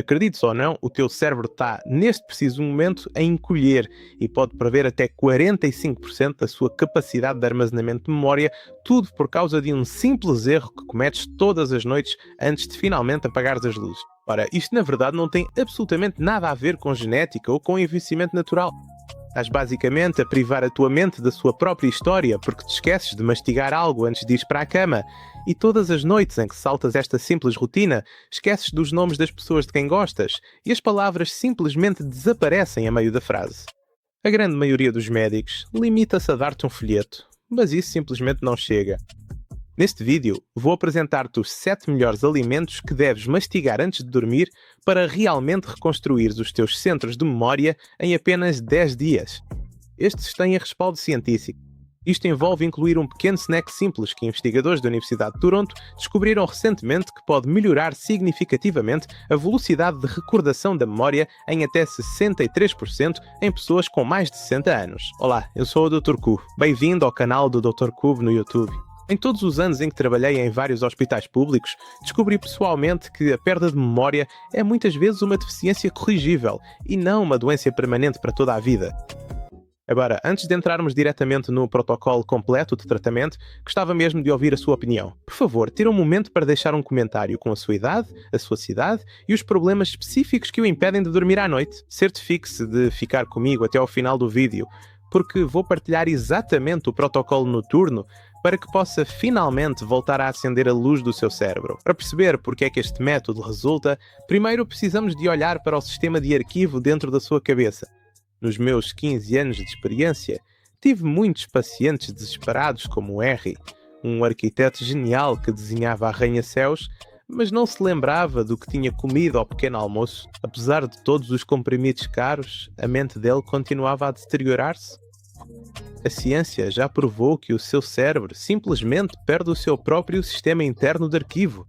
Acredites ou não, o teu cérebro está, neste preciso momento, a encolher e pode prever até 45% da sua capacidade de armazenamento de memória, tudo por causa de um simples erro que cometes todas as noites antes de finalmente apagares as luzes. Ora, isto na verdade não tem absolutamente nada a ver com genética ou com envelhecimento natural. Estás basicamente a privar a tua mente da sua própria história porque te esqueces de mastigar algo antes de ir para a cama. E todas as noites em que saltas esta simples rotina, esqueces dos nomes das pessoas de quem gostas e as palavras simplesmente desaparecem a meio da frase. A grande maioria dos médicos limita-se a dar-te um folheto, mas isso simplesmente não chega. Neste vídeo, vou apresentar-te os 7 melhores alimentos que deves mastigar antes de dormir para realmente reconstruir os teus centros de memória em apenas 10 dias. Estes têm respaldo científico. Isto envolve incluir um pequeno snack simples que investigadores da Universidade de Toronto descobriram recentemente que pode melhorar significativamente a velocidade de recordação da memória em até 63% em pessoas com mais de 60 anos. Olá, eu sou o Dr. Cubo. Bem-vindo ao canal do Dr. Cubo no YouTube. Em todos os anos em que trabalhei em vários hospitais públicos, descobri pessoalmente que a perda de memória é muitas vezes uma deficiência corrigível e não uma doença permanente para toda a vida. Agora, antes de entrarmos diretamente no protocolo completo de tratamento, gostava mesmo de ouvir a sua opinião. Por favor, tira um momento para deixar um comentário com a sua idade, a sua cidade e os problemas específicos que o impedem de dormir à noite. Certifique-se de ficar comigo até ao final do vídeo, porque vou partilhar exatamente o protocolo noturno para que possa finalmente voltar a acender a luz do seu cérebro. Para perceber porque é que este método resulta, primeiro precisamos de olhar para o sistema de arquivo dentro da sua cabeça. Nos meus 15 anos de experiência, tive muitos pacientes desesperados como o Harry, um arquiteto genial que desenhava arranha-céus, mas não se lembrava do que tinha comido ao pequeno almoço. Apesar de todos os comprimidos caros, a mente dele continuava a deteriorar-se. A ciência já provou que o seu cérebro simplesmente perde o seu próprio sistema interno de arquivo.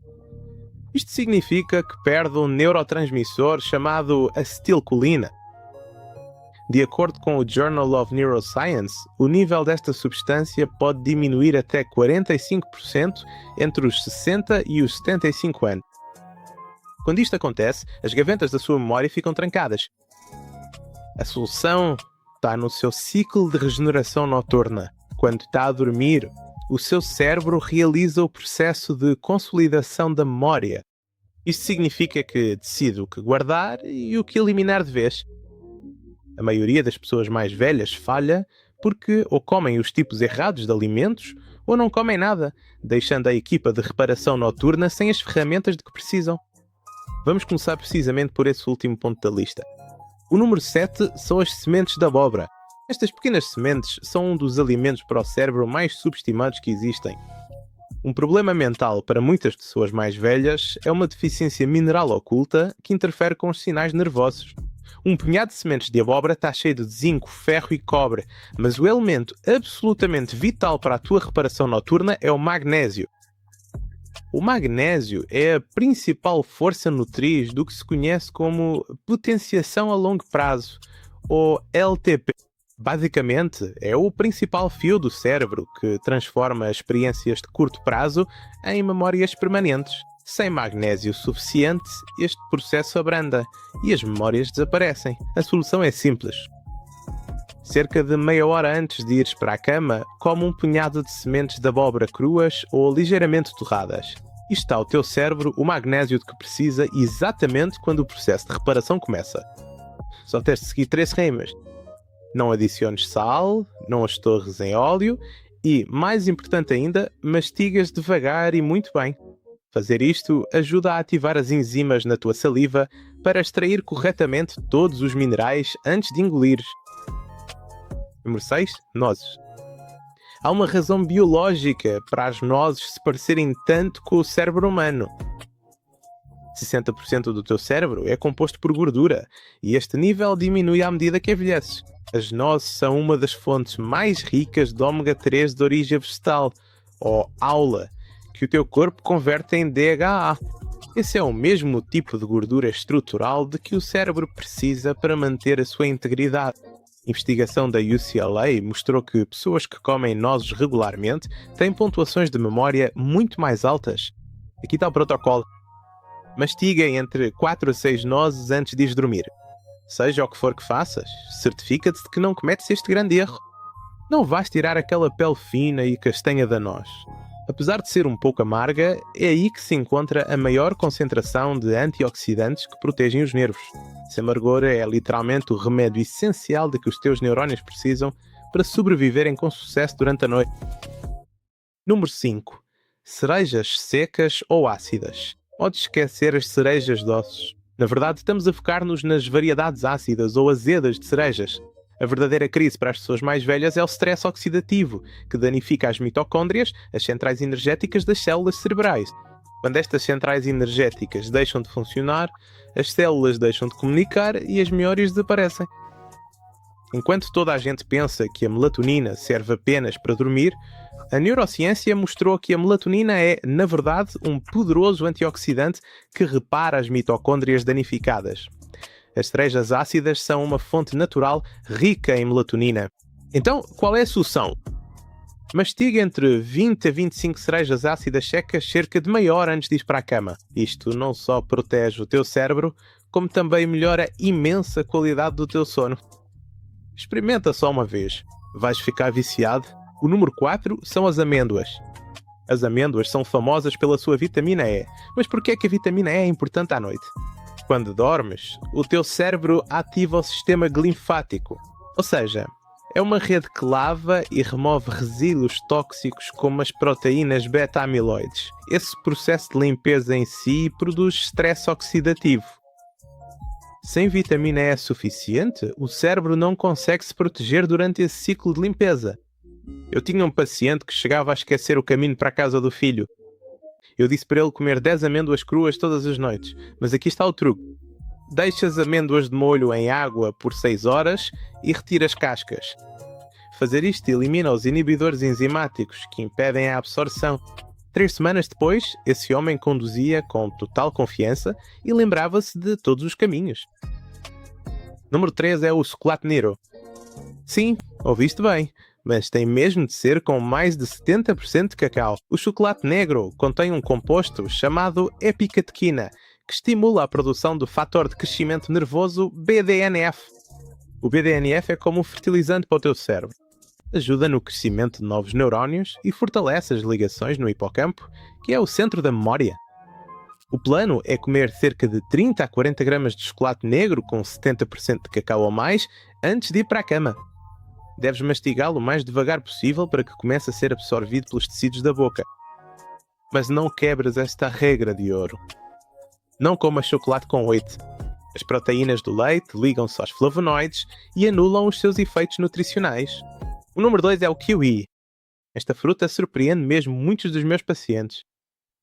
Isto significa que perde um neurotransmissor chamado acetilcolina. De acordo com o Journal of Neuroscience, o nível desta substância pode diminuir até 45% entre os 60 e os 75 anos. Quando isto acontece, as gavetas da sua memória ficam trancadas. A solução está no seu ciclo de regeneração noturna. Quando está a dormir, o seu cérebro realiza o processo de consolidação da memória. Isto significa que decide o que guardar e o que eliminar de vez. A maioria das pessoas mais velhas falha porque ou comem os tipos errados de alimentos ou não comem nada, deixando a equipa de reparação noturna sem as ferramentas de que precisam. Vamos começar precisamente por esse último ponto da lista. O número 7 são as sementes de abóbora. Estas pequenas sementes são um dos alimentos para o cérebro mais subestimados que existem. Um problema mental para muitas pessoas mais velhas é uma deficiência mineral oculta que interfere com os sinais nervosos. Um punhado de sementes de abóbora está cheio de zinco, ferro e cobre, mas o elemento absolutamente vital para a tua reparação noturna é o magnésio. O magnésio é a principal força nutriz do que se conhece como potenciação a longo prazo, ou LTP. Basicamente, é o principal fio do cérebro que transforma as experiências de curto prazo em memórias permanentes. Sem magnésio suficiente, este processo abranda e as memórias desaparecem. A solução é simples. Cerca de meia hora antes de ires para a cama, come um punhado de sementes de abóbora cruas ou ligeiramente torradas. Isto dá ao teu cérebro o magnésio de que precisa exatamente quando o processo de reparação começa. Só tens de seguir 3 regras. Não adiciones sal, não as torres em óleo e, mais importante ainda, mastigas devagar e muito bem. Fazer isto ajuda a ativar as enzimas na tua saliva para extrair corretamente todos os minerais antes de engolires. Número 6. Nozes. Há uma razão biológica para as nozes se parecerem tanto com o cérebro humano. 60% do teu cérebro é composto por gordura e este nível diminui à medida que envelheces. As nozes são uma das fontes mais ricas de ômega 3 de origem vegetal, ou AULA, que o teu corpo converte em DHA. Esse é o mesmo tipo de gordura estrutural de que o cérebro precisa para manter a sua integridade. Investigação da UCLA mostrou que pessoas que comem nozes regularmente têm pontuações de memória muito mais altas. Aqui está o protocolo. Mastiga entre 4 a 6 nozes antes de ir dormir. Seja o que for que faças, certifica-te de que não cometes este grande erro. Não vais tirar aquela pele fina e castanha da noz. Apesar de ser um pouco amarga, é aí que se encontra a maior concentração de antioxidantes que protegem os nervos. Esse amargor é literalmente o remédio essencial de que os teus neurónios precisam para sobreviverem com sucesso durante a noite. Número 5. Cerejas secas ou ácidas. Podes esquecer as cerejas doces. Na verdade, estamos a focar-nos nas variedades ácidas ou azedas de cerejas. A verdadeira crise para as pessoas mais velhas é o stress oxidativo, que danifica as mitocôndrias, as centrais energéticas das células cerebrais. Quando estas centrais energéticas deixam de funcionar, as células deixam de comunicar e as memórias desaparecem. Enquanto toda a gente pensa que a melatonina serve apenas para dormir, a neurociência mostrou que a melatonina é, na verdade, um poderoso antioxidante que repara as mitocôndrias danificadas. As cerejas ácidas são uma fonte natural rica em melatonina. Então, qual é a solução? Mastiga entre 20 a 25 cerejas ácidas secas cerca de meia hora antes de ir para a cama. Isto não só protege o teu cérebro, como também melhora a imensa qualidade do teu sono. Experimenta só uma vez. Vais ficar viciado. O número 4 são as amêndoas. As amêndoas são famosas pela sua vitamina E. Mas por que é que a vitamina E é importante à noite? Quando dormes, o teu cérebro ativa o sistema linfático. Ou seja, é uma rede que lava e remove resíduos tóxicos como as proteínas beta-amiloides. Esse processo de limpeza em si produz estresse oxidativo. Sem vitamina E suficiente, o cérebro não consegue se proteger durante esse ciclo de limpeza. Eu tinha um paciente que chegava a esquecer o caminho para a casa do filho. Eu disse para ele comer 10 amêndoas cruas todas as noites, mas aqui está o truque. Deixa as amêndoas de molho em água por 6 horas e retira as cascas. Fazer isto elimina os inibidores enzimáticos que impedem a absorção. 3 semanas depois, esse homem conduzia com total confiança e lembrava-se de todos os caminhos. Número 3 é o chocolate negro. Sim, ouviste bem, mas tem mesmo de ser com mais de 70% de cacau. O chocolate negro contém um composto chamado epicatequina, que estimula a produção do fator de crescimento nervoso BDNF. O BDNF é como um fertilizante para o teu cérebro. Ajuda no crescimento de novos neurónios e fortalece as ligações no hipocampo, que é o centro da memória. O plano é comer cerca de 30 a 40 gramas de chocolate negro com 70% de cacau ou mais antes de ir para a cama. Deves mastigá-lo o mais devagar possível para que comece a ser absorvido pelos tecidos da boca. Mas não quebres esta regra de ouro. Não comas chocolate com leite. As proteínas do leite ligam-se aos flavonoides e anulam os seus efeitos nutricionais. O número 2 é o kiwi. Esta fruta surpreende mesmo muitos dos meus pacientes.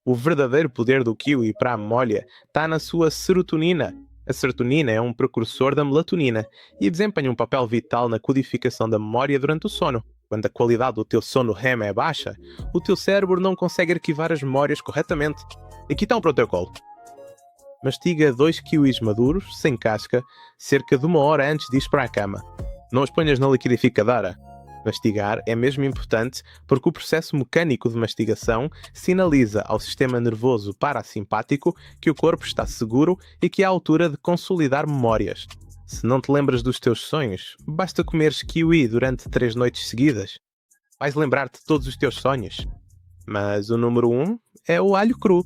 O verdadeiro poder do kiwi para a memória está na sua serotonina. A serotonina é um precursor da melatonina e desempenha um papel vital na codificação da memória durante o sono. Quando a qualidade do teu sono REM é baixa, o teu cérebro não consegue arquivar as memórias corretamente. Aqui está um protocolo. Mastiga 2 kiwis maduros, sem casca, cerca de 1 hora antes de ir para a cama. Não os ponhas na liquidificadora. Mastigar é mesmo importante porque o processo mecânico de mastigação sinaliza ao sistema nervoso parasimpático que o corpo está seguro e que é a altura de consolidar memórias. Se não te lembras dos teus sonhos, basta comeres kiwi durante 3 noites seguidas. Vais lembrar-te de todos os teus sonhos. Mas o número 1 é o alho cru.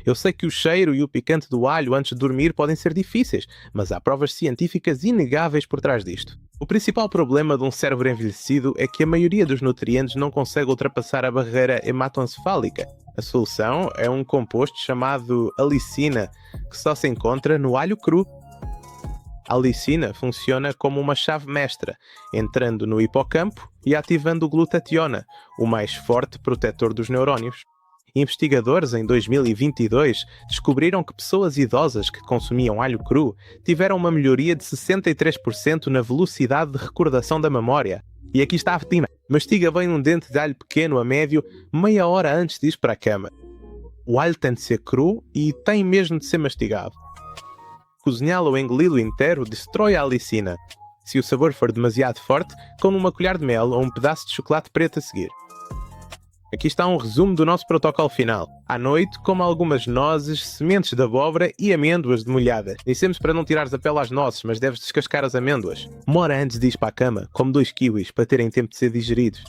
Eu sei que o cheiro e o picante do alho antes de dormir podem ser difíceis, mas há provas científicas inegáveis por trás disto. O principal problema de um cérebro envelhecido é que a maioria dos nutrientes não consegue ultrapassar a barreira hematoencefálica. A solução é um composto chamado alicina, que só se encontra no alho cru. A alicina funciona como uma chave mestra, entrando no hipocampo e ativando o glutationa, o mais forte protetor dos neurónios. Investigadores em 2022 descobriram que pessoas idosas que consumiam alho cru tiveram uma melhoria de 63% na velocidade de recordação da memória. E aqui está a rotina. Mastiga bem um dente de alho pequeno a médio meia hora antes de ir para a cama. O alho tem de ser cru e tem mesmo de ser mastigado. Cozinhá-lo ou engoli-lo inteiro destrói a alicina. Se o sabor for demasiado forte, come uma colher de mel ou um pedaço de chocolate preto a seguir. Aqui está um resumo do nosso protocolo final. À noite, coma algumas nozes, sementes de abóbora e amêndoas demolhadas. Dissemos para não tirares a pele às nozes, mas deves descascar as amêndoas. Uma hora antes de ir para a cama, come 2 kiwis para terem tempo de ser digeridos.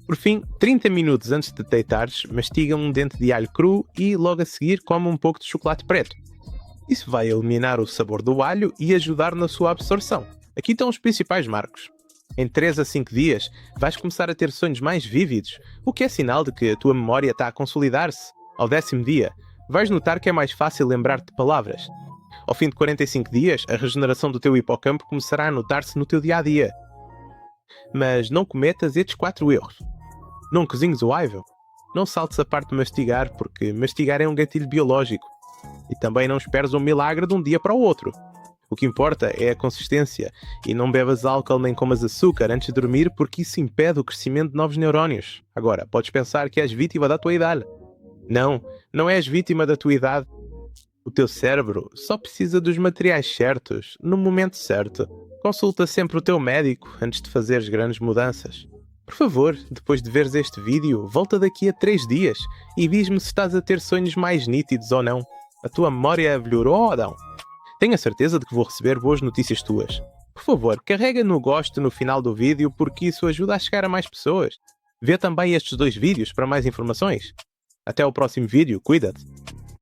Por fim, 30 minutos antes de deitares, mastiga um dente de alho cru e logo a seguir come um pouco de chocolate preto. Isso vai eliminar o sabor do alho e ajudar na sua absorção. Aqui estão os principais marcos. Em 3 a 5 dias, vais começar a ter sonhos mais vívidos, o que é sinal de que a tua memória está a consolidar-se. Ao 10º dia, vais notar que é mais fácil lembrar-te de palavras. Ao fim de 45 dias, a regeneração do teu hipocampo começará a notar-se no teu dia-a-dia. Mas não cometas estes 4 erros. Não cozinhes o aivel. Não saltes a parte de mastigar, porque mastigar é um gatilho biológico. E também não esperes um milagre de um dia para o outro. O que importa é a consistência, e não bebas álcool nem comas açúcar antes de dormir, porque isso impede o crescimento de novos neurónios. Agora, podes pensar que és vítima da tua idade. Não, não és vítima da tua idade. O teu cérebro só precisa dos materiais certos, no momento certo. Consulta sempre o teu médico antes de fazeres grandes mudanças. Por favor, depois de veres este vídeo, volta daqui a 3 dias e diz-me se estás a ter sonhos mais nítidos ou não. A tua memória melhorou ou não? Tenho a certeza de que vou receber boas notícias tuas. Por favor, carrega no gosto no final do vídeo porque isso ajuda a chegar a mais pessoas. Vê também estes 2 vídeos para mais informações. Até ao próximo vídeo, cuida-te!